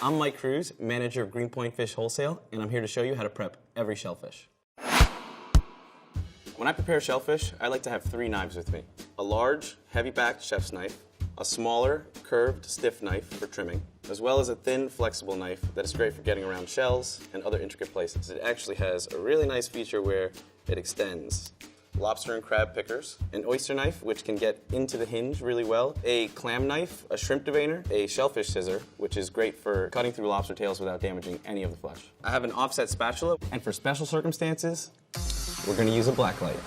I'm Mike Cruz, manager of Greenpoint Fish Wholesale, and I'm here to show you how to prep every shellfish. When I prepare shellfish, I like to have 3 knives with me. A large, heavy-backed chef's knife, a smaller, curved, stiff knife for trimming, as well as a thin, flexible knife that is great for getting around shells and other intricate places. It actually has a really nice feature where it extends. Lobster and crab pickers, an oyster knife, which can get into the hinge really well, a clam knife, a shrimp deveiner, a shellfish scissor, which is great for cutting through lobster tails without damaging any of the flesh. I have an offset spatula, and for special circumstances, we're going to use a black light.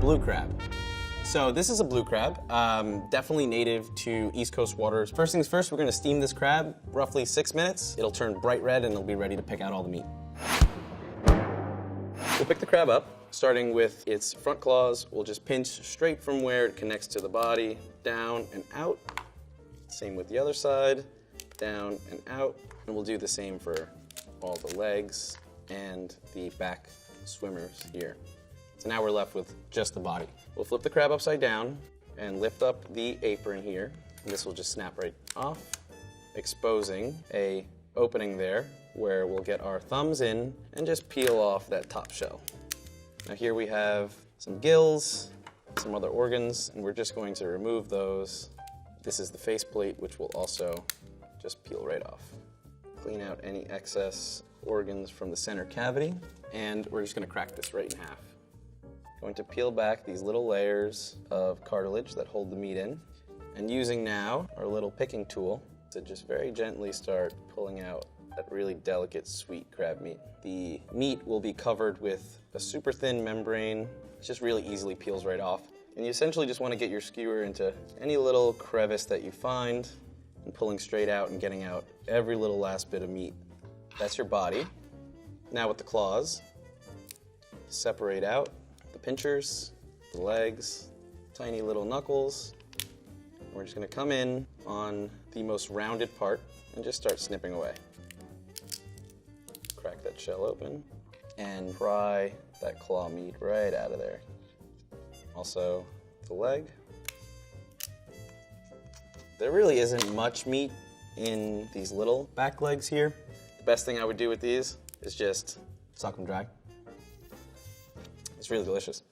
Blue crab. So this is a blue crab, definitely native to East Coast waters. First things first, we're going to steam this crab roughly 6 minutes. It'll turn bright red and it'll be ready to pick out all the meat. We'll pick the crab up, starting with its front claws. We'll just pinch straight from where it connects to the body, down and out. Same with the other side, down and out. And we'll do the same for all the legs and the back swimmers here. So now we're left with just the body. We'll flip the crab upside down and lift up the apron here. And this will just snap right off, exposing a opening there where we'll get our thumbs in and just peel off that top shell. Now here we have some gills, some other organs, and we're just going to remove those. This is the faceplate, which will also just peel right off. Clean out any excess organs from the center cavity, and we're just going to crack this right in half. Going to peel back these little layers of cartilage that hold the meat in, and using now our little picking tool to just very gently start pulling out that really delicate, sweet crab meat. The meat will be covered with a super thin membrane. It just really easily peels right off. And you essentially just want to get your skewer into any little crevice that you find and pulling straight out and getting out every little last bit of meat. That's your body. Now with the claws, separate out the pinchers, the legs, tiny little knuckles. We're just going to come in on the most rounded part and just start snipping away. Crack that shell open and pry that claw meat right out of there. Also, the leg. There really isn't much meat in these little back legs here. The best thing I would do with these is just suck them dry. It's really delicious.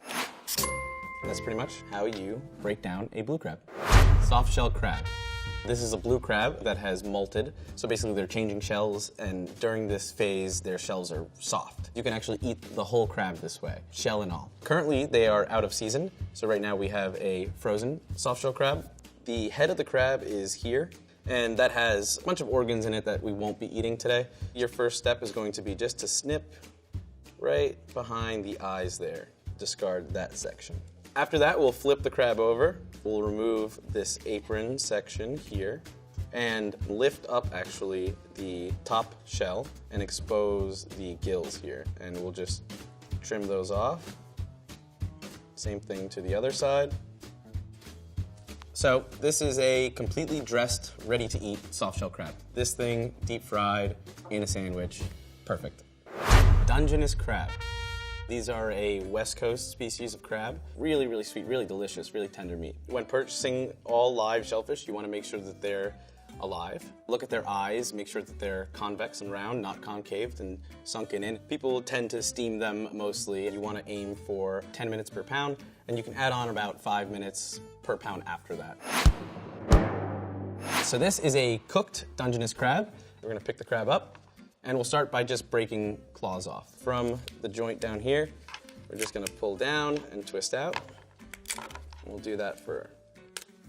That's pretty much how you break down a blue crab. Soft shell crab. This is a blue crab that has molted. So basically they're changing shells, and during this phase, their shells are soft. You can actually eat the whole crab this way, shell and all. Currently, they are out of season. So right now we have a frozen soft shell crab. The head of the crab is here, and that has a bunch of organs in it that we won't be eating today. Your first step is going to be just to snip right behind the eyes there. Discard that section. After that, we'll flip the crab over. We'll remove this apron section here and lift up actually the top shell and expose the gills here. And we'll just trim those off. Same thing to the other side. So this is a completely dressed, ready to eat soft shell crab. This thing deep fried in a sandwich, perfect. Dungeness crab. These are a West Coast species of crab. Really, really sweet, really delicious, really tender meat. When purchasing all live shellfish, you want to make sure that they're alive. Look at their eyes, make sure that they're convex and round, not concaved and sunken in. People tend to steam them mostly. You want to aim for 10 minutes per pound, and you can add on about 5 minutes per pound after that. So this is a cooked Dungeness crab. We're going to pick the crab up. And we'll start by just breaking claws off. From the joint down here, we're just gonna pull down and twist out. We'll do that for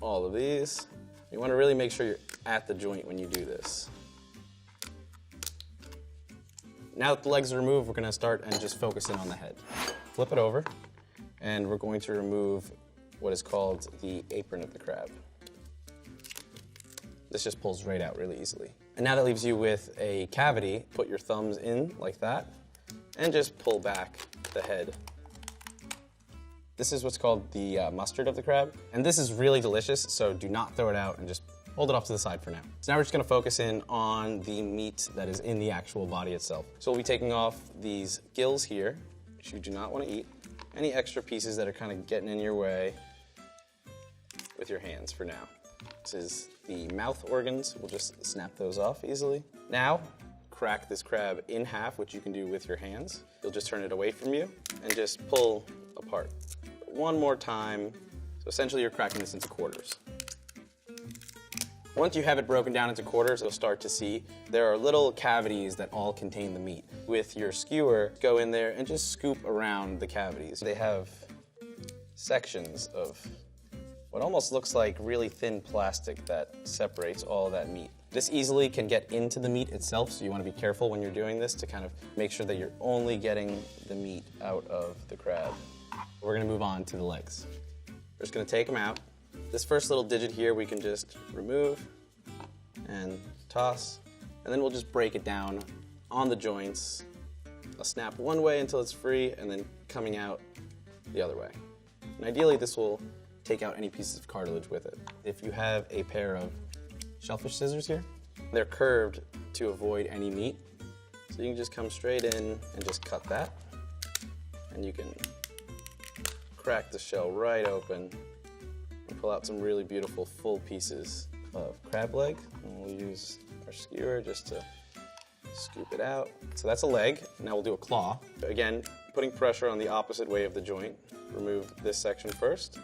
all of these. You wanna really make sure you're at the joint when you do this. Now that the legs are removed, we're gonna start and just focus in on the head. Flip it over, and we're going to remove what is called the apron of the crab. This just pulls right out really easily. And now that leaves you with a cavity. Put your thumbs in like that and just pull back the head. This is what's called the mustard of the crab. And this is really delicious, so do not throw it out and just hold it off to the side for now. So now we're just gonna focus in on the meat that is in the actual body itself. So we'll be taking off these gills here, which you do not wanna eat. Any extra pieces that are kind of getting in your way with your hands for now. This is the mouth organs. We'll just snap those off easily. Now, crack this crab in half, which you can do with your hands. You'll just turn it away from you and just pull apart. One more time. So essentially you're cracking this into quarters. Once you have it broken down into quarters, you'll start to see there are little cavities that all contain the meat. With your skewer, go in there and just scoop around the cavities. They have sections of what almost looks like really thin plastic that separates all that meat. This easily can get into the meat itself, so you want to be careful when you're doing this to kind of make sure that you're only getting the meat out of the crab. We're going to move on to the legs. We're just going to take them out. This first little digit here we can just remove and toss, and then we'll just break it down on the joints. I'll snap one way until it's free, and then coming out the other way. And ideally this will take out any pieces of cartilage with it. If you have a pair of shellfish scissors here, they're curved to avoid any meat. So you can just come straight in and just cut that. And you can crack the shell right open and pull out some really beautiful full pieces of crab leg. And we'll use our skewer just to scoop it out. So that's a leg. Now we'll do a claw. Again, putting pressure on the opposite way of the joint. Remove this section first,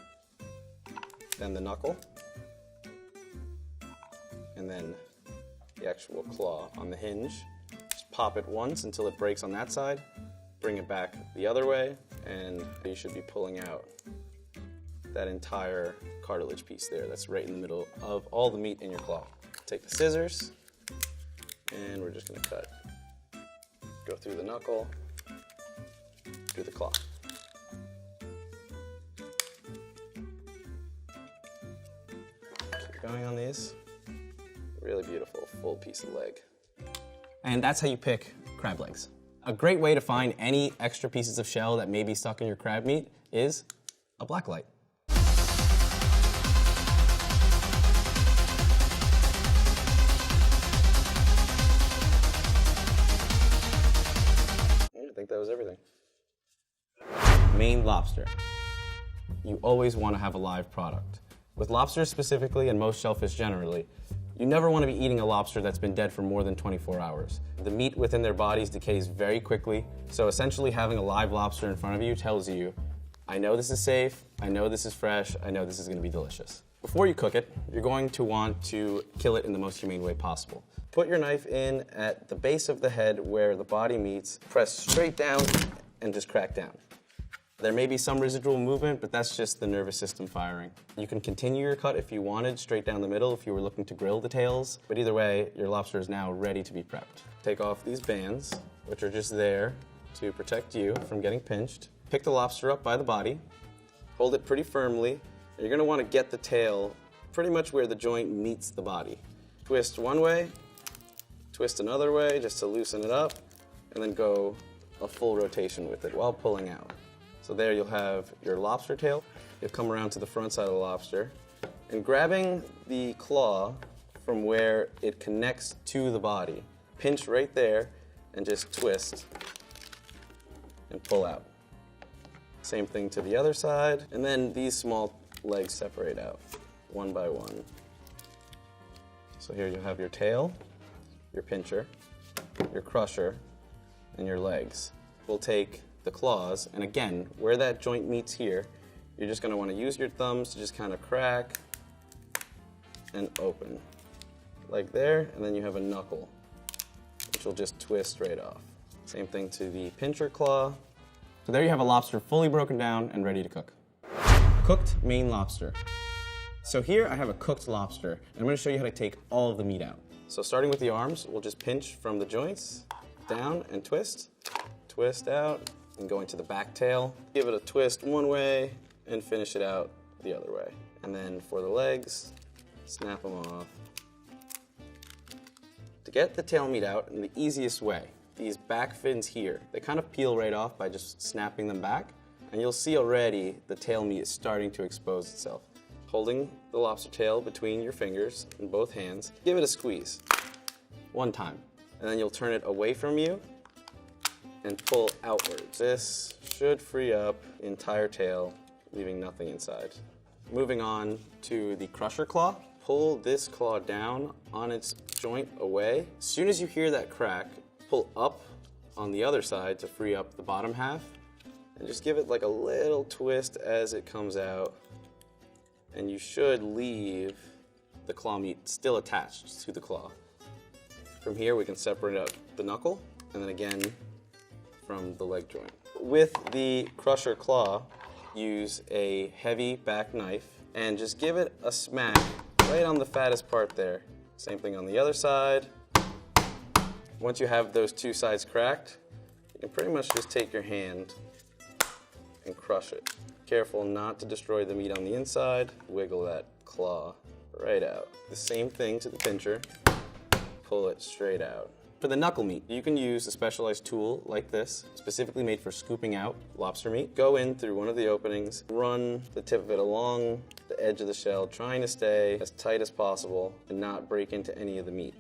then the knuckle, and then the actual claw on the hinge. Just pop it once until it breaks on that side, bring it back the other way, and you should be pulling out that entire cartilage piece there. That's right in the middle of all the meat in your claw. Take the scissors, and we're just gonna cut. Go through the knuckle, through the claw. Keep going on these. Really beautiful, full piece of leg. And that's how you pick crab legs. A great way to find any extra pieces of shell that may be stuck in your crab meat is a black light. I think that was everything. Maine lobster. You always want to have a live product. With lobsters specifically, and most shellfish generally, you never want to be eating a lobster that's been dead for more than 24 hours. The meat within their bodies decays very quickly, so essentially having a live lobster in front of you tells you, I know this is safe, I know this is fresh, I know this is going to be delicious. Before you cook it, you're going to want to kill it in the most humane way possible. Put your knife in at the base of the head where the body meets, press straight down, and just crack down. There may be some residual movement, but that's just the nervous system firing. You can continue your cut if you wanted, straight down the middle if you were looking to grill the tails, but either way, your lobster is now ready to be prepped. Take off these bands, which are just there to protect you from getting pinched. Pick the lobster up by the body, hold it pretty firmly, and you're gonna wanna get the tail pretty much where the joint meets the body. Twist one way, twist another way just to loosen it up, and then go a full rotation with it while pulling out. So there you'll have your lobster tail. You'll come around to the front side of the lobster and grabbing the claw from where it connects to the body, pinch right there and just twist and pull out. Same thing to the other side. And then these small legs separate out one by one. So here you have your tail, your pincher, your crusher, and your legs. We'll take the claws, and again, where that joint meets here, you're just going to want to use your thumbs to just kind of crack and open. Like there, and then you have a knuckle, which will just twist right off. Same thing to the pincher claw. So there you have a lobster fully broken down and ready to cook. Cooked Maine lobster. So here I have a cooked lobster, and I'm going to show you how to take all of the meat out. So starting with the arms, we'll just pinch from the joints, down and twist out, and go into the back tail. Give it a twist one way and finish it out the other way. And then for the legs, snap them off. To get the tail meat out in the easiest way, these back fins here, they kind of peel right off by just snapping them back, and you'll see already the tail meat is starting to expose itself. Holding the lobster tail between your fingers in both hands, give it a squeeze one time, and then you'll turn it away from you and pull outwards. This should free up the entire tail, leaving nothing inside. Moving on to the crusher claw. pull this claw down on its joint away. As soon as you hear that crack, pull up on the other side to free up the bottom half, and just give it like a little twist as it comes out, and you should leave the claw meat still attached to the claw. From here, we can separate out the knuckle, and then again from the leg joint. With the crusher claw, use a heavy back knife and just give it a smack right on the fattest part there. Same thing on the other side. Once you have those two sides cracked, you can pretty much just take your hand and crush it. Careful not to destroy the meat on the inside. Wiggle that claw right out. The same thing to the pincher. Pull it straight out. For the knuckle meat, you can use a specialized tool like this, specifically made for scooping out lobster meat. Go in through one of the openings, run the tip of it along the edge of the shell, trying to stay as tight as possible and not break into any of the meat.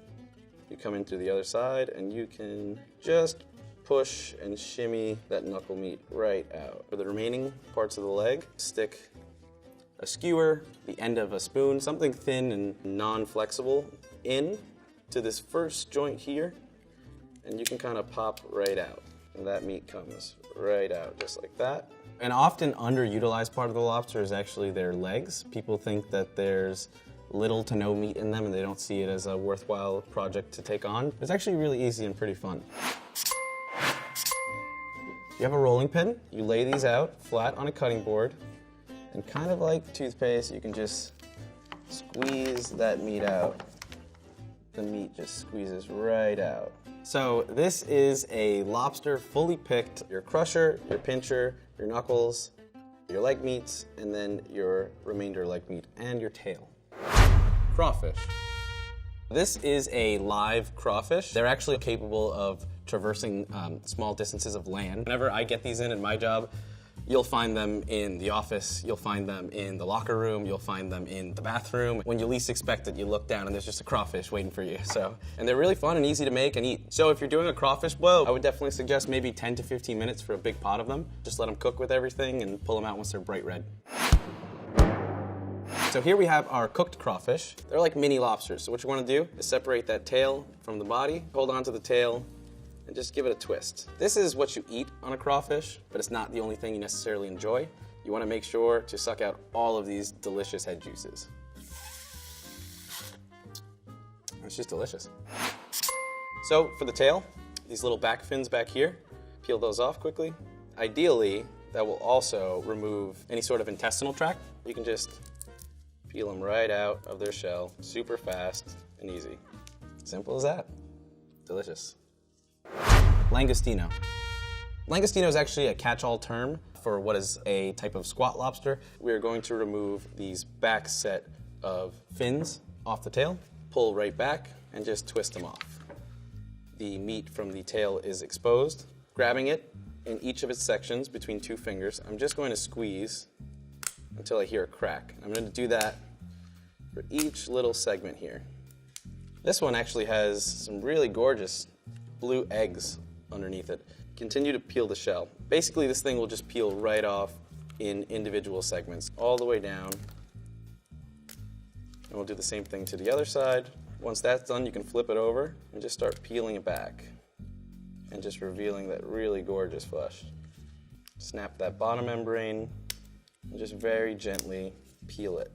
You come in through the other side and you can just push and shimmy that knuckle meat right out. For the remaining parts of the leg, stick a skewer, the end of a spoon, something thin and non-flexible, in to this first joint here, and you can kind of pop right out. And that meat comes right out just like that. An often underutilized part of the lobster is actually their legs. People think that there's little to no meat in them and they don't see it as a worthwhile project to take on. It's actually really easy and pretty fun. You have a rolling pin, you lay these out flat on a cutting board, and kind of like toothpaste, you can just squeeze that meat out. The meat just squeezes right out. So this is a lobster fully picked. Your crusher, your pincher, your knuckles, your leg meats, and then your remainder leg meat and your tail. Crawfish. This is a live crawfish. They're actually capable of traversing small distances of land. Whenever I get these in my job, you'll find them in the office, you'll find them in the locker room, you'll find them in the bathroom. When you least expect it, you look down and there's just a crawfish waiting for you. And they're really fun and easy to make and eat. So if you're doing a crawfish boil, I would definitely suggest maybe 10 to 15 minutes for a big pot of them. Just let them cook with everything and pull them out once they're bright red. So here we have our cooked crawfish. They're like mini lobsters. So what you want to do is separate that tail from the body, hold on to the tail, and just give it a twist. This is what you eat on a crawfish, but it's not the only thing you necessarily enjoy. You want to make sure to suck out all of these delicious head juices. It's just delicious. So for the tail, these little back fins back here, peel those off quickly. Ideally, that will also remove any sort of intestinal tract. You can just peel them right out of their shell, super fast and easy. Simple as that. Delicious. Langostino. Langostino is actually a catch-all term for what is a type of squat lobster. We are going to remove these back set of fins off the tail, pull right back, and just twist them off. The meat from the tail is exposed. Grabbing it in each of its sections between two fingers, I'm just going to squeeze until I hear a crack. I'm going to do that for each little segment here. This one actually has some really gorgeous blue eggs underneath it. Continue to peel the shell. Basically, this thing will just peel right off in individual segments, all the way down. And we'll do the same thing to the other side. Once that's done, you can flip it over and just start peeling it back and just revealing that really gorgeous flesh. Snap that bottom membrane and just very gently peel it.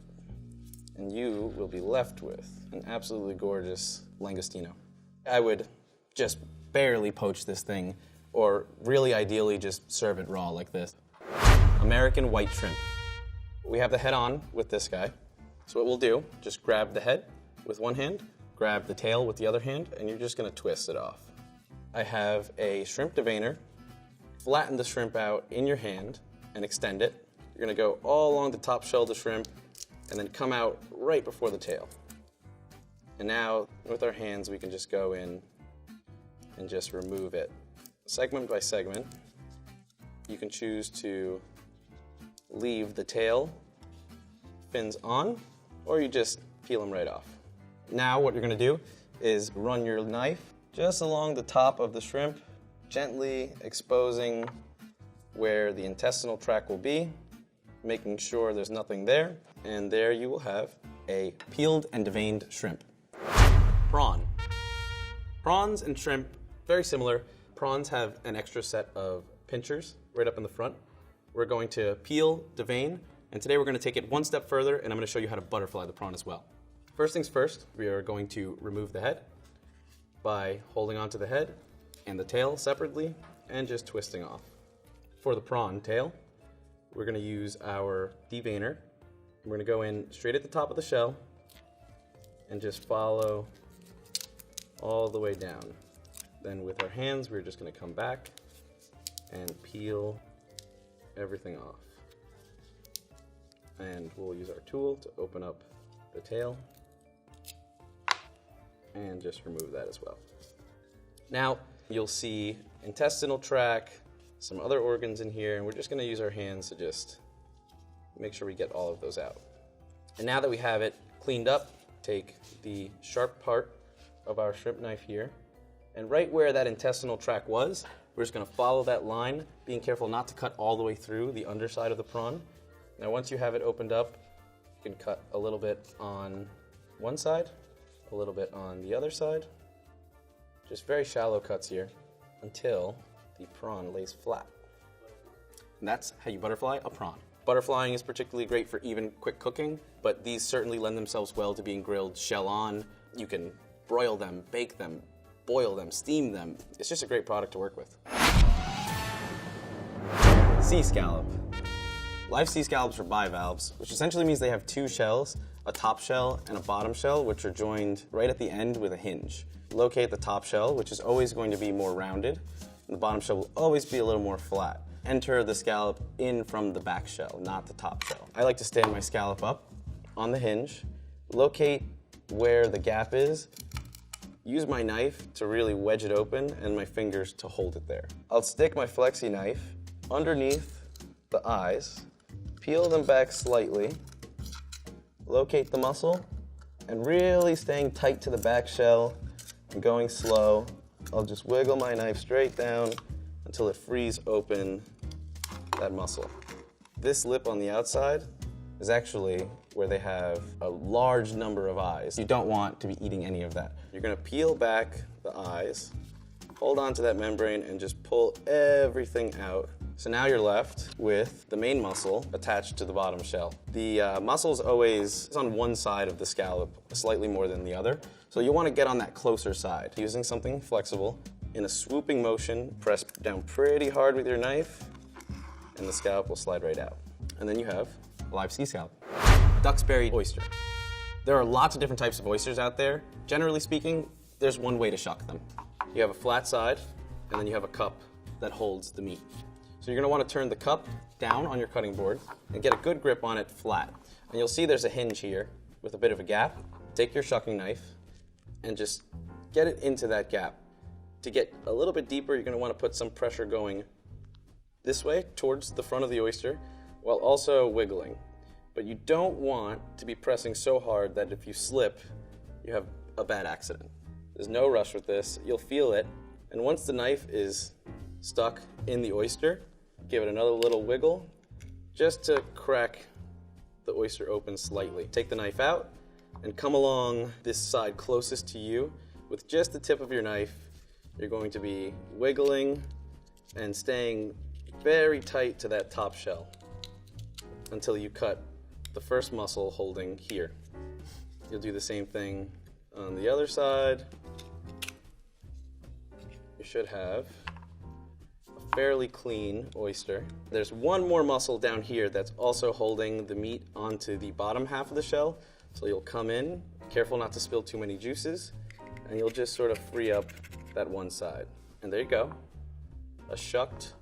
And you will be left with an absolutely gorgeous langostino. I would just barely poach this thing, or really ideally just serve it raw like this. American white shrimp. We have the head on with this guy. So what we'll do, just grab the head with one hand, grab the tail with the other hand, and you're just gonna twist it off. I have a shrimp deveiner. Flatten the shrimp out in your hand and extend it. You're gonna go all along the top shell of the shrimp and then come out right before the tail. And now, with our hands, we can just go in and just remove it. Segment by segment, you can choose to leave the tail fins on, or you just peel them right off. Now what you're gonna do is run your knife just along the top of the shrimp, gently exposing where the intestinal tract will be, making sure there's nothing there, and there you will have a peeled and deveined shrimp. Prawn. Prawns and shrimp, very similar. Prawns have an extra set of pinchers right up in the front. We're going to peel, devein, and today we're going to take it one step further, and I'm going to show you how to butterfly the prawn as well. First things first, we are going to remove the head by holding onto the head and the tail separately and just twisting off. For the prawn tail, we're going to use our deveiner. We're going to go in straight at the top of the shell and just follow all the way down. Then with our hands, we're just going to come back and peel everything off. And we'll use our tool to open up the tail and just remove that as well. Now you'll see intestinal tract, some other organs in here, and we're just going to use our hands to just make sure we get all of those out. And now that we have it cleaned up, take the sharp part of our shrimp knife here, and right where that intestinal tract was, we're just going to follow that line, being careful not to cut all the way through the underside of the prawn. Now once you have it opened up, you can cut a little bit on one side, a little bit on the other side. Just very shallow cuts here until the prawn lays flat. And that's how you butterfly a prawn. Butterflying is particularly great for even quick cooking, but these certainly lend themselves well to being grilled shell on. You can broil them, bake them, boil them, steam them. It's just a great product to work with. Sea scallop. Live sea scallops are bivalves, which essentially means they have two shells, a top shell and a bottom shell, which are joined right at the end with a hinge. Locate the top shell, which is always going to be more rounded, and the bottom shell will always be a little more flat. Enter the scallop in from the back shell, not the top shell. I like to stand my scallop up on the hinge, locate where the gap is, use my knife to really wedge it open and my fingers to hold it there. I'll stick my flexi knife underneath the eyes, peel them back slightly, locate the muscle, and really staying tight to the back shell and going slow. I'll just wiggle my knife straight down until it frees open that muscle. This lip on the outside is actually where they have a large number of eyes. You don't want to be eating any of that. You're gonna peel back the eyes, hold on to that membrane, and just pull everything out. So now you're left with the main muscle attached to the bottom shell. The muscle's always on one side of the scallop, slightly more than the other. So you want to get on that closer side. Using something flexible, in a swooping motion, press down pretty hard with your knife, and the scallop will slide right out. And then you have a live sea scallop. Duxbury oyster. There are lots of different types of oysters out there. Generally speaking, there's one way to shuck them. You have a flat side, and then you have a cup that holds the meat. So you're going to want to turn the cup down on your cutting board and get a good grip on it flat. And you'll see there's a hinge here with a bit of a gap. Take your shucking knife and just get it into that gap. To get a little bit deeper, you're going to want to put some pressure going this way towards the front of the oyster while also wiggling. But you don't want to be pressing so hard that if you slip, you have a bad accident. There's no rush with this. You'll feel it. And once the knife is stuck in the oyster, give it another little wiggle just to crack the oyster open slightly. Take the knife out and come along this side closest to you. With just the tip of your knife, you're going to be wiggling and staying very tight to that top shell until you cut the first muscle holding here. You'll do the same thing on the other side. You should have a fairly clean oyster. There's one more muscle down here that's also holding the meat onto the bottom half of the shell. So you'll come in, careful not to spill too many juices, and you'll just sort of free up that one side. And there you go, a shucked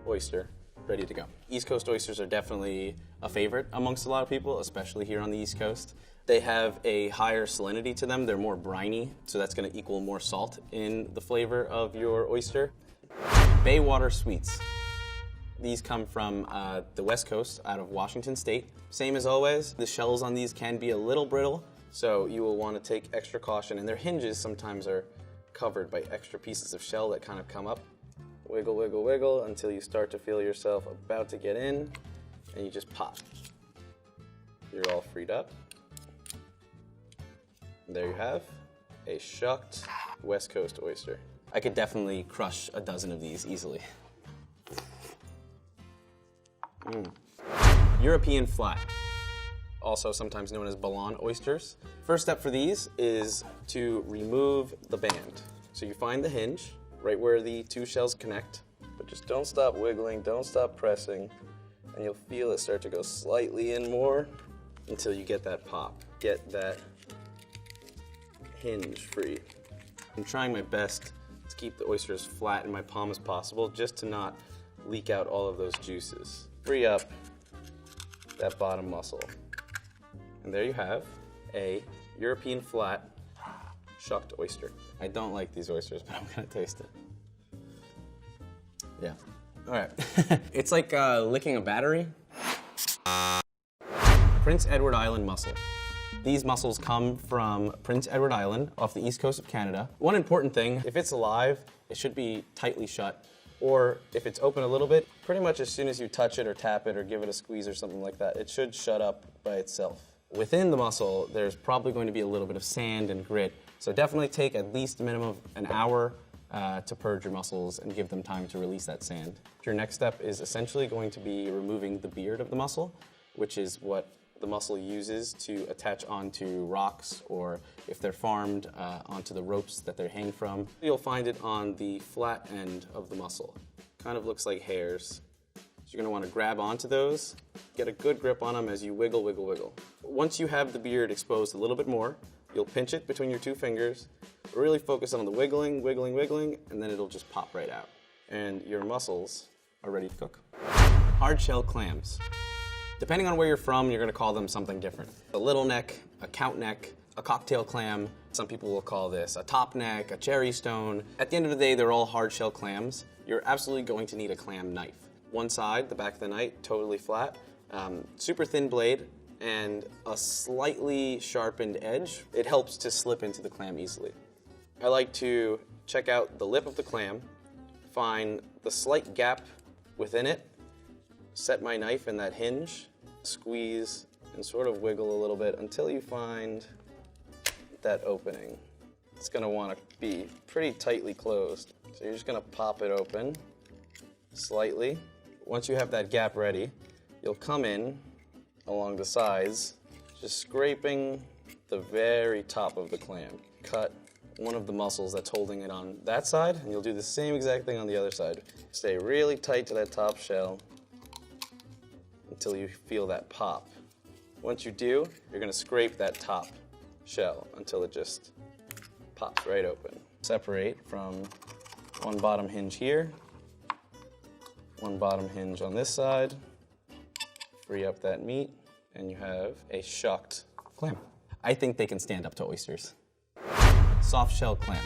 oyster ready to go. East Coast oysters are definitely a favorite amongst a lot of people, especially here on the East Coast. They have a higher salinity to them. They're more briny, so that's going to equal more salt in the flavor of your oyster. Bay water sweets. These come from the West Coast out of Washington State. Same as always, the shells on these can be a little brittle, so you will want to take extra caution, and their hinges sometimes are covered by extra pieces of shell that kind of come up. Wiggle, wiggle, wiggle until you start to feel yourself about to get in, and you just pop. You're all freed up. There you have a shucked West Coast oyster. I could definitely crush a dozen of these easily. European flat, also sometimes known as Bouillon oysters. First step for these is to remove the band. So you find the hinge right where the two shells connect, but just don't stop wiggling, don't stop pressing, and you'll feel it start to go slightly in more until you get that pop. Get that hinge free. I'm trying my best to keep the oyster as flat in my palm as possible, just to not leak out all of those juices. Free up that bottom muscle. And there you have a European flat shucked oyster. I don't like these oysters, but I'm gonna taste it. Yeah. All right. It's like licking a battery. Prince Edward Island mussel. These mussels come from Prince Edward Island off the east coast of Canada. One important thing, if it's alive, it should be tightly shut. Or if it's open a little bit, pretty much as soon as you touch it or tap it or give it a squeeze or something like that, it should shut up by itself. Within the mussel, there's probably going to be a little bit of sand and grit, so definitely take at least a minimum of an hour to purge your mussels and give them time to release that sand. Your next step is essentially going to be removing the beard of the mussel, which is what the mussel uses to attach onto rocks, or if they're farmed, onto the ropes that they're hanging from. You'll find it on the flat end of the mussel. Kind of looks like hairs. So you're gonna wanna grab onto those, get a good grip on them as you wiggle, wiggle, wiggle. Once you have the beard exposed a little bit more, you'll pinch it between your two fingers, really focus on the wiggling, wiggling, wiggling, and then it'll just pop right out. And your mussels are ready to cook. Hard shell clams. Depending on where you're from, you're gonna call them something different. A little neck, a count neck, a cocktail clam. Some people will call this a top neck, a cherry stone. At the end of the day, they're all hard shell clams. You're absolutely going to need a clam knife. One side, the back of the knife, totally flat, super thin blade, and a slightly sharpened edge. It helps to slip into the clam easily. I like to check out the lip of the clam, find the slight gap within it, set my knife in that hinge, squeeze, and sort of wiggle a little bit until you find that opening. It's gonna wanna be pretty tightly closed. So you're just gonna pop it open slightly. Once you have that gap ready, you'll come in along the sides, just scraping the very top of the clam. Cut one of the mussels that's holding it on that side, and you'll do the same exact thing on the other side. Stay really tight to that top shell until you feel that pop. Once you do, you're gonna scrape that top shell until it just pops right open. Separate from one bottom hinge here, one bottom hinge on this side, free up that meat, and you have a shucked clam. I think they can stand up to oysters. Soft shell clam.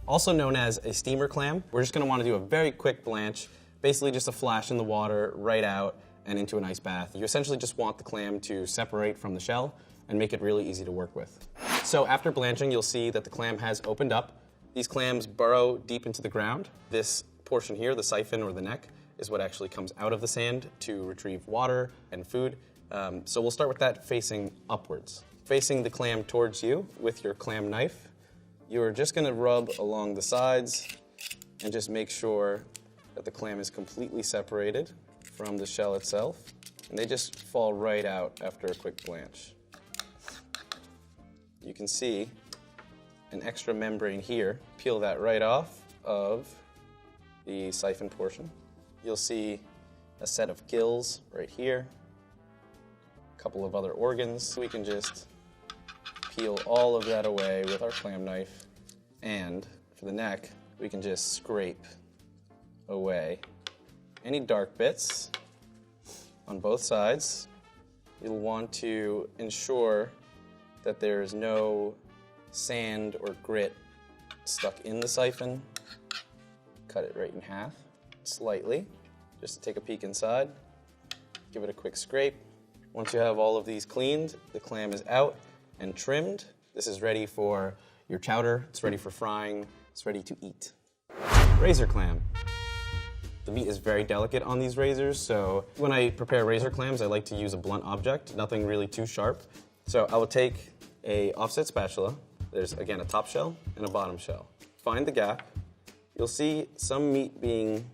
Also known as a steamer clam, we're just gonna wanna do a very quick blanch, basically just a flash in the water, right out, and into an ice bath. You essentially just want the clam to separate from the shell and make it really easy to work with. So after blanching, you'll see that the clam has opened up. These clams burrow deep into the ground. This portion here, the siphon or the neck, is what actually comes out of the sand to retrieve water and food. So we'll start with that facing upwards. Facing the clam towards you with your clam knife, you're just gonna rub along the sides and just make sure that the clam is completely separated from the shell itself, and they just fall right out after a quick blanch. You can see an extra membrane here. Peel that right off of the siphon portion. You'll see a set of gills right here, a couple of other organs. We can just peel all of that away with our clam knife, and for the neck, we can just scrape away any dark bits on both sides. You'll want to ensure that there's no sand or grit stuck in the siphon. Cut it right in half, slightly, just to take a peek inside. Give it a quick scrape. Once you have all of these cleaned, the clam is out and trimmed. This is ready for your chowder. It's ready for frying. It's ready to eat. Razor clam. The meat is very delicate on these razors, so when I prepare razor clams, I like to use a blunt object, nothing really too sharp. So I will take a offset spatula. There's, again, a top shell and a bottom shell. Find the gap. You'll see some meat being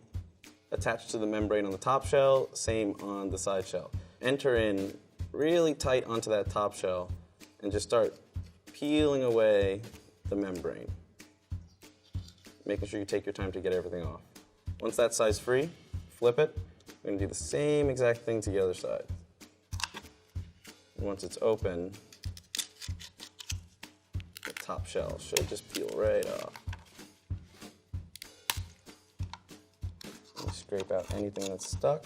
attached to the membrane on the top shell, same on the side shell. Enter in really tight onto that top shell and just start peeling away the membrane. Making sure you take your time to get everything off. Once that side's free, flip it. We're gonna do the same exact thing to the other side. And once it's open, the top shell should just peel right off. Scrape out anything that's stuck.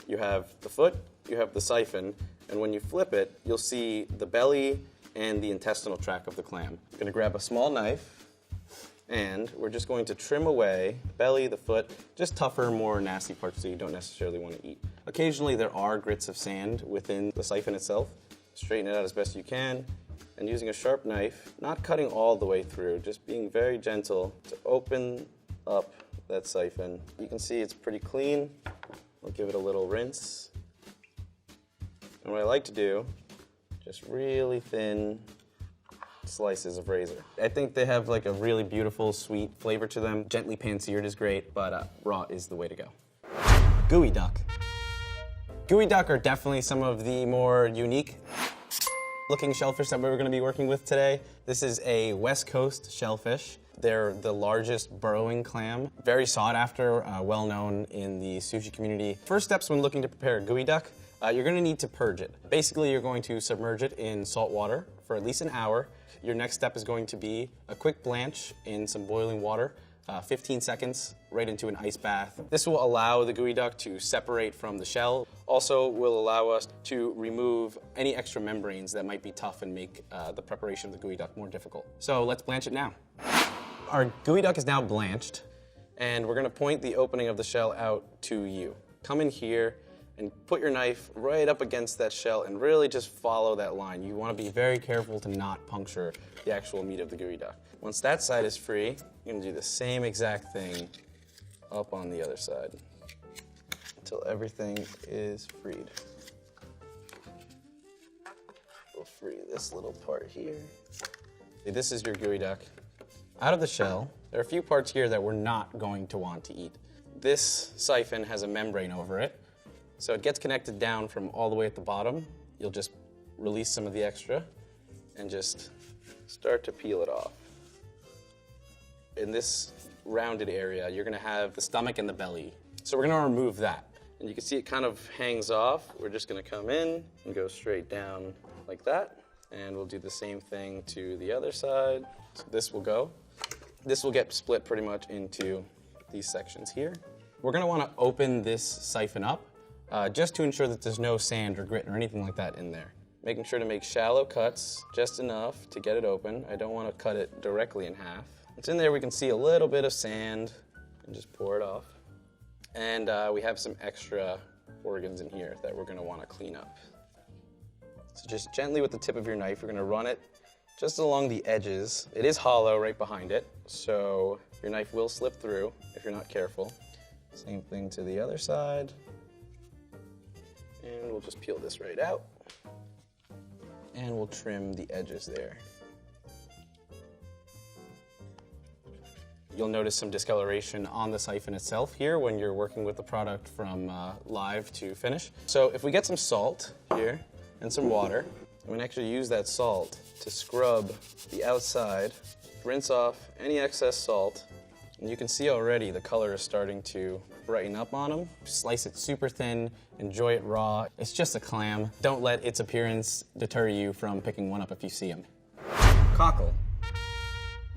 You have the foot, you have the siphon, and when you flip it, you'll see the belly and the intestinal tract of the clam. I'm gonna grab a small knife, and we're just going to trim away the belly, the foot, just tougher, more nasty parts that you don't necessarily want to eat. Occasionally there are grits of sand within the siphon itself. Straighten it out as best you can, and using a sharp knife, not cutting all the way through, just being very gentle to open up that siphon. You can see it's pretty clean. I'll give it a little rinse. And what I like to do, just really thin slices of razor. I think they have like a really beautiful, sweet flavor to them. Gently pan-seared is great, but raw is the way to go. Gooey duck. Gooey duck are definitely some of the more unique looking shellfish that we're gonna be working with today. This is a West Coast shellfish. They're the largest burrowing clam, very sought after, well known in the sushi community. First steps when looking to prepare a gooey duck, you're gonna need to purge it. Basically, you're going to submerge it in salt water for at least an hour. Your next step is going to be a quick blanch in some boiling water, 15 seconds, right into an ice bath. This will allow the gooey duck to separate from the shell. Also will allow us to remove any extra membranes that might be tough and make the preparation of the gooey duck more difficult. So let's blanch it now. Our gooey duck is now blanched, and we're gonna point the opening of the shell out to you. Come in here and put your knife right up against that shell and really just follow that line. You wanna be very careful to not puncture the actual meat of the gooey duck. Once that side is free, you're gonna do the same exact thing up on the other side until everything is freed. We'll free this little part here. This is your gooey duck. Out of the shell, there are a few parts here that we're not going to want to eat. This siphon has a membrane over it, so it gets connected down from all the way at the bottom. You'll just release some of the extra and just start to peel it off. In this rounded area, you're gonna have the stomach and the belly. So we're gonna remove that. And you can see it kind of hangs off. We're just gonna come in and go straight down like that. And we'll do the same thing to the other side. So this will go. This will get split pretty much into these sections here. We're gonna wanna open this siphon up just to ensure that there's no sand or grit or anything like that in there. Making sure to make shallow cuts, just enough to get it open. I don't wanna cut it directly in half. It's in there, we can see a little bit of sand and just pour it off. And we have some extra organs in here that we're gonna wanna clean up. So just gently with the tip of your knife, you're gonna run it just along the edges. It is hollow right behind it, so your knife will slip through if you're not careful. Same thing to the other side. And we'll just peel this right out. And we'll trim the edges there. You'll notice some discoloration on the siphon itself here when you're working with the product from live to finish. So if we get some salt here and some water, I'm gonna actually use that salt to scrub the outside, rinse off any excess salt, and you can see already the color is starting to brighten up on them. Slice it super thin, enjoy it raw. It's just a clam. Don't let its appearance deter you from picking one up if you see them. Cockle.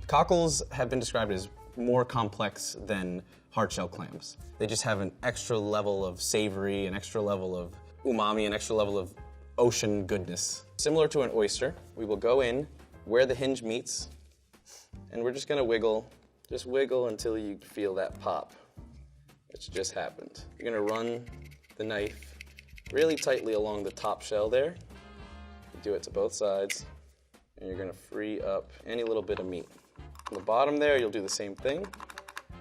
Cockles have been described as more complex than hard-shell clams. They just have an extra level of savory, an extra level of umami, an extra level of ocean goodness. Similar to an oyster, we will go in where the hinge meets, and we're just gonna wiggle. Just wiggle until you feel that pop, which just happened. You're gonna run the knife really tightly along the top shell there. Do it to both sides, and you're gonna free up any little bit of meat. On the bottom there, you'll do the same thing,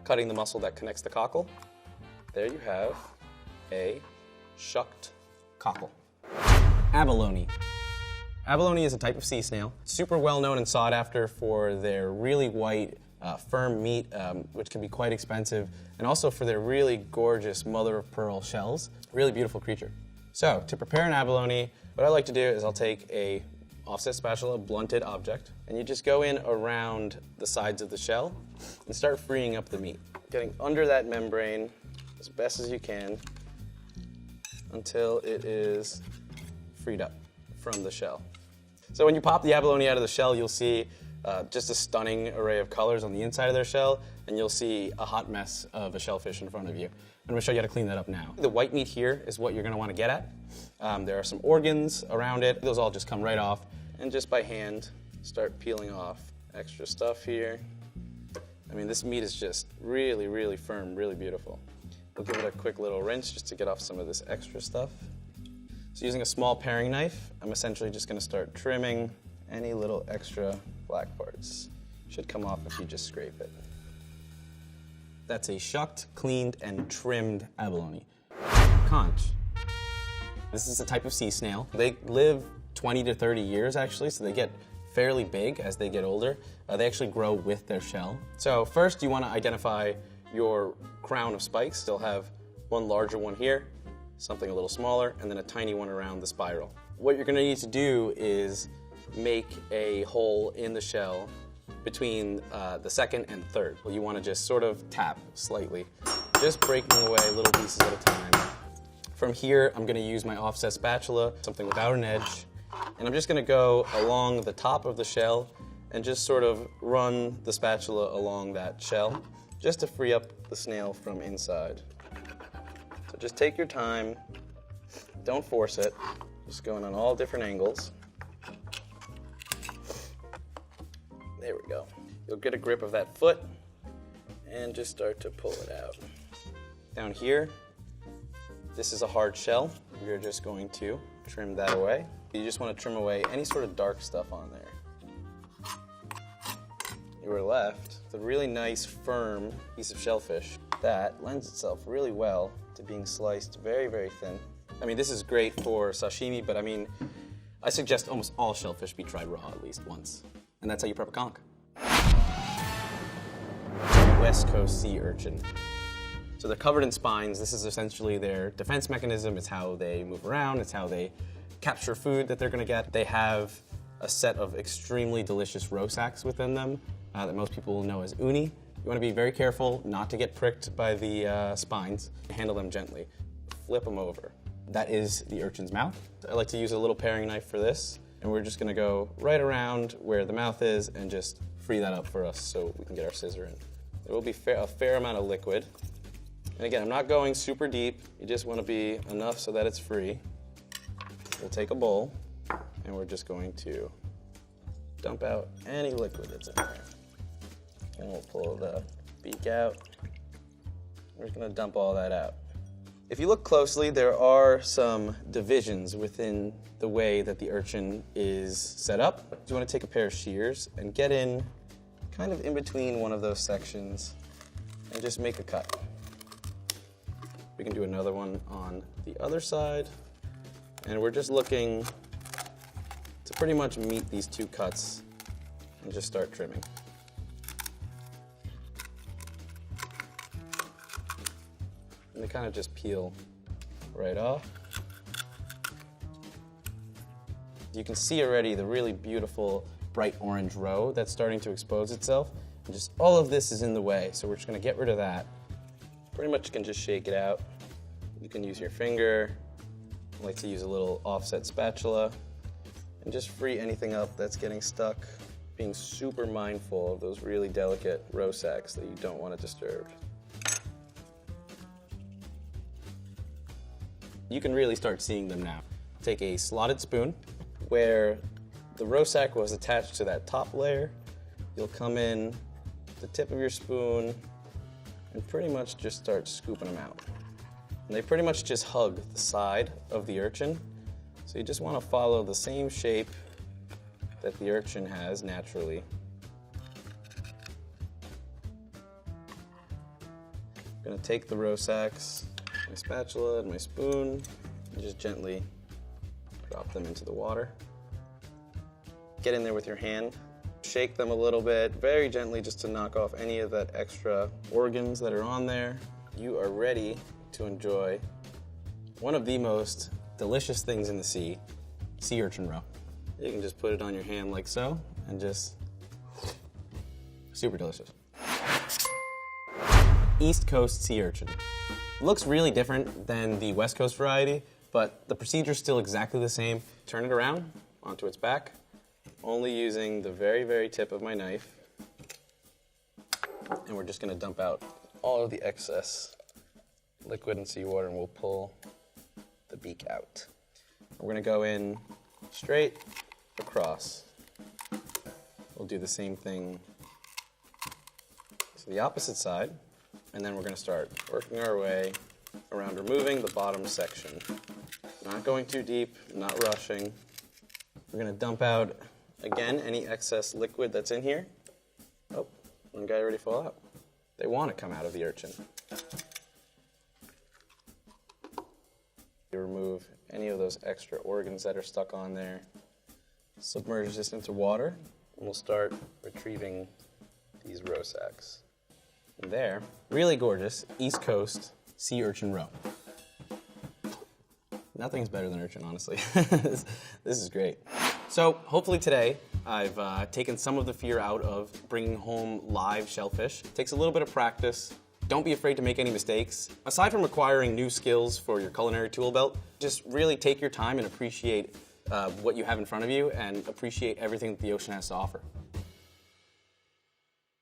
cutting the muscle that connects the cockle. There you have a shucked cockle. Abalone. Abalone is a type of sea snail, super well known and sought after for their really white, firm meat, which can be quite expensive, and also for their really gorgeous mother-of-pearl shells. Really beautiful creature. So, to prepare an abalone, what I like to do is I'll take a offset spatula, blunted object, and you just go in around the sides of the shell and start freeing up the meat. Getting under that membrane as best as you can until it is freed up from the shell. So when you pop the abalone out of the shell, you'll see just a stunning array of colors on the inside of their shell, and you'll see a hot mess of a shellfish in front of you. I'm going to show you how to clean that up now. The white meat here is what you're going to want to get at. There are some organs around it. Those all just come right off, and just by hand start peeling off extra stuff here. I mean, this meat is just really, really firm, really beautiful. We'll give it a quick little rinse just to get off some of this extra stuff. So using a small paring knife, I'm essentially just going to start trimming any little extra black parts. Should come off if you just scrape it. That's a shucked, cleaned, and trimmed abalone. Conch. This is a type of sea snail. They live 20 to 30 years actually, so they get fairly big as they get older. They actually grow with their shell. So first you want to identify your crown of spikes. They'll have one larger one here, something a little smaller, and then a tiny one around the spiral. What you're going to need to do is make a hole in the shell between the second and third. Well, you want to just sort of tap slightly, just breaking away little pieces at a time. From here, I'm going to use my offset spatula, something without an edge, and I'm just going to go along the top of the shell and just sort of run the spatula along that shell, just to free up the snail from inside. So just take your time, don't force it, just going on all different angles. There we go. You'll get a grip of that foot and just start to pull it out. Down here, this is a hard shell. We're just going to trim that away. You just want to trim away any sort of dark stuff on there. You are left with a really nice, firm piece of shellfish that lends itself really well to being sliced very, very thin. I mean, this is great for sashimi, but I mean, I suggest almost all shellfish be tried raw at least once. And that's how you prep a conch. West Coast sea urchin. So they're covered in spines. This is essentially their defense mechanism. It's how they move around. It's how they capture food that they're gonna get. They have a set of extremely delicious roe sacks within them that most people will know as uni. You wanna be very careful not to get pricked by the spines. Handle them gently. Flip them over. That is the urchin's mouth. I like to use a little paring knife for this, and we're just gonna go right around where the mouth is and just free that up for us so we can get our scissor in. There will be a fair amount of liquid. And again, I'm not going super deep. You just wanna be enough so that it's free. We'll take a bowl, and we're just going to dump out any liquid that's in there. And we'll pull the beak out. We're just gonna dump all that out. If you look closely, there are some divisions within the way that the urchin is set up. You want to take a pair of shears and get in kind of in between one of those sections and just make a cut. We can do another one on the other side, and we're just looking to pretty much meet these two cuts and just start trimming. And they kind of just peel right off. You can see already the really beautiful bright orange roe that's starting to expose itself. And just all of this is in the way, so we're just gonna get rid of that. Pretty much you can just shake it out. You can use your finger. I like to use a little offset spatula and just free anything up that's getting stuck. Being super mindful of those really delicate roe sacks that you don't want to disturb. You can really start seeing them now. Take a slotted spoon where the roe sack was attached to that top layer. You'll come in the tip of your spoon and pretty much just start scooping them out. And they pretty much just hug the side of the urchin. So you just want to follow the same shape that the urchin has naturally. I'm going to take the roe sacks, my spatula and my spoon, and just gently drop them into the water. get in there with your hand, shake them a little bit, very gently, just to knock off any of that extra organs that are on there. You are ready to enjoy one of the most delicious things in the sea urchin roe. You can just put it on your hand like so, and just super delicious. East Coast sea urchin. Looks really different than the West Coast variety, but the procedure's still exactly the same. Turn it around onto its back, only using the very, very tip of my knife. And we're just gonna dump out all of the excess liquid and seawater, and we'll pull the beak out. We're gonna go in straight across. We'll do the same thing to the opposite side, and then we're gonna start working our way around removing the bottom section. Not going too deep, not rushing. We're gonna dump out, again, any excess liquid that's in here. Oh, one guy already fell out. They wanna come out of the urchin. You remove any of those extra organs that are stuck on there. Submerge this into water, and we'll start retrieving these roe sacks. And there, really gorgeous East Coast sea urchin roe. Nothing's better than urchin, honestly. This is great. So hopefully today I've taken some of the fear out of bringing home live shellfish. It takes a little bit of practice. Don't be afraid to make any mistakes. Aside from acquiring new skills for your culinary tool belt, just really take your time and appreciate what you have in front of you, and appreciate everything that the ocean has to offer.